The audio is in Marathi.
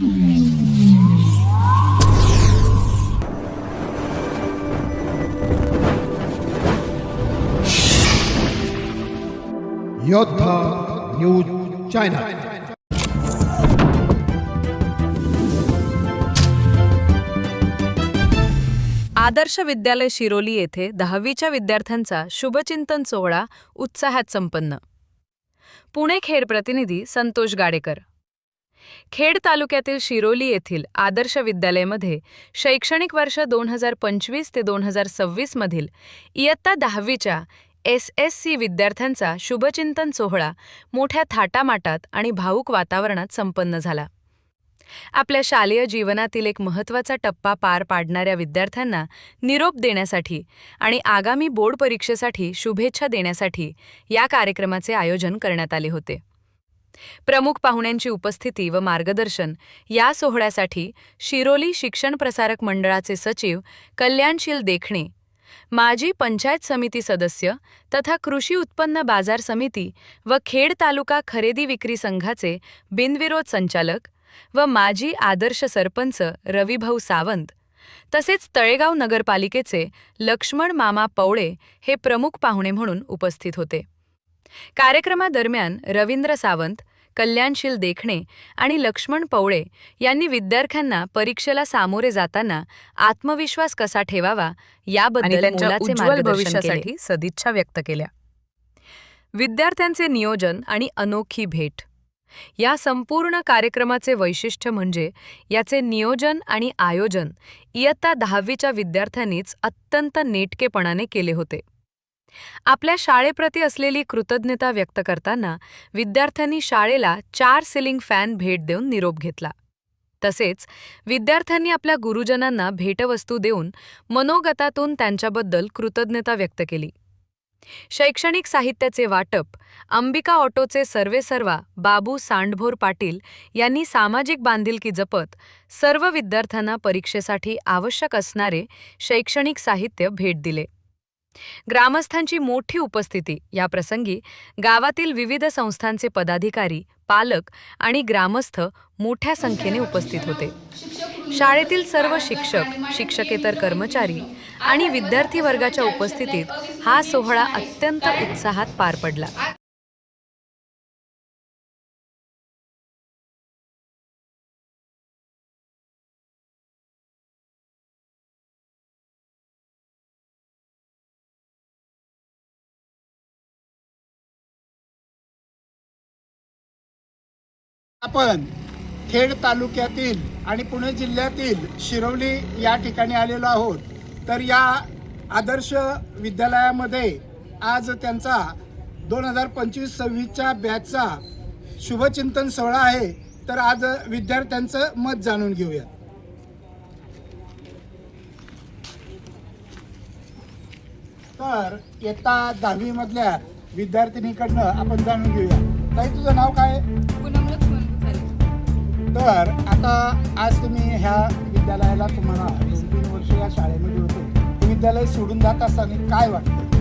योद्धा न्यूज चॅनल। आदर्श विद्यालय शिरोली येथे 10वीच्या विद्यार्थ्यांचा शुभचिंतन सोहळा उत्साहात संपन्न। पुणे खेड प्रतिनिधी संतोष गाडेकर। खेड तालुक्यातील शिरोली येथील आदर्श विद्यालयामध्ये शैक्षणिक वर्ष 2025 ते 2026 मधील इयत्ता 10वीच्या SSC विद्यार्थ्यांचा शुभचिंतन सोहळा मोठ्या थाटामाटात आणि भावुक वातावरणात संपन्न झाला। आपल्या शालेय जीवनातील एक महत्त्वाचा टप्पा पार पाडणाऱ्या विद्यार्थ्यांना निरोप देण्यासाठी आणि आगामी बोर्ड परीक्षेसाठी शुभेच्छा देण्यासाठी या कार्यक्रमाचे आयोजन करण्यात आले होते। प्रमुख पाहुण्यांची उपस्थिती व मार्गदर्शन या सोहळ्यासाठी शिरोली शिक्षण प्रसारक मंडळाचे सचिव कल्याणशील देखणे, माजी पंचायत समिती सदस्य तथा कृषी उत्पन्न बाजार समिती व खेड तालुका खरेदी विक्री संघाचे बिनविरोध संचालक व माजी आदर्श सरपंच रविभाऊ सावंत तसेच तळेगाव नगरपालिकेचे लक्ष्मण मामा पवळे हे प्रमुख पाहुणे म्हणून उपस्थित होते। कार्यक्रमादरम्यान रवींद्र सावंत, कल्याणशील देखणे आणि लक्ष्मण पवळे यांनी विद्यार्थ्यांना परीक्षेला सामोरे जाताना आत्मविश्वास कसा ठेवावा याबद्दल मोलाचे मार्गदर्शन केले, सदिच्छा व्यक्त केल्या। विद्यार्थ्यांचे नियोजन आणि अनोखी भेट या संपूर्ण कार्यक्रमाचे वैशिष्ट्य म्हणजे याचे नियोजन आणि आयोजन इयत्ता 10वीच्या विद्यार्थ्यांनीच अत्यंत नेटकेपणाने केले होते। आपल्या शाळेप्रती असलेली कृतज्ञता व्यक्त करताना विद्यार्थ्यांनी शाळेला 4 सिलिंग फॅन भेट देऊन निरोप घेतला। तसेच विद्यार्थ्यांनी आपल्या गुरुजनांना भेटवस्तू देऊन मनोगतातून त्यांच्याबद्दल कृतज्ञता व्यक्त केली। शैक्षणिक साहित्याचे वाटप अंबिका ऑटोचे सर्वेसर्वा बाबू सांडभोर पाटील यांनी सामाजिक बांधिलकी जपत सर्व विद्यार्थ्यांना परीक्षेसाठी आवश्यक असणारे शैक्षणिक साहित्य भेट दिले। ग्रामस्थांची मोठी उपस्थिती या प्रसंगी गावातील विविध संस्थांचे पदाधिकारी, पालक आणि ग्रामस्थ मोठ्या संख्येने उपस्थित होते। शाळेतील सर्व शिक्षक, शिक्षकेतर कर्मचारी आणि विद्यार्थी वर्गाच्या उपस्थितीत हा सोहळा अत्यंत उत्साहात पार पडला। आपण खेड तालुक्यातील आणि पुणे जिल्ह्यातील शिरोली या ठिकाणी आलेलो आहोत। तर या आदर्श विद्यालयामध्ये आज त्यांचा 2025-26च्या बॅचचा शुभचिंतन सोहळा आहे। तर आज विद्यार्थ्यांचं मत जाणून घेऊया। तर इयत्ता 10वी मधल्या विद्यार्थिनीकडनं आपण जाणून घेऊया। ताई, तुझं नाव काय? तर आता आज तुम्ही ह्या विद्यालयाला तुम्हाला 2-3 वर्ष या शाळेमध्ये होते, विद्यालय सोडून जात असताना काय वाटतं?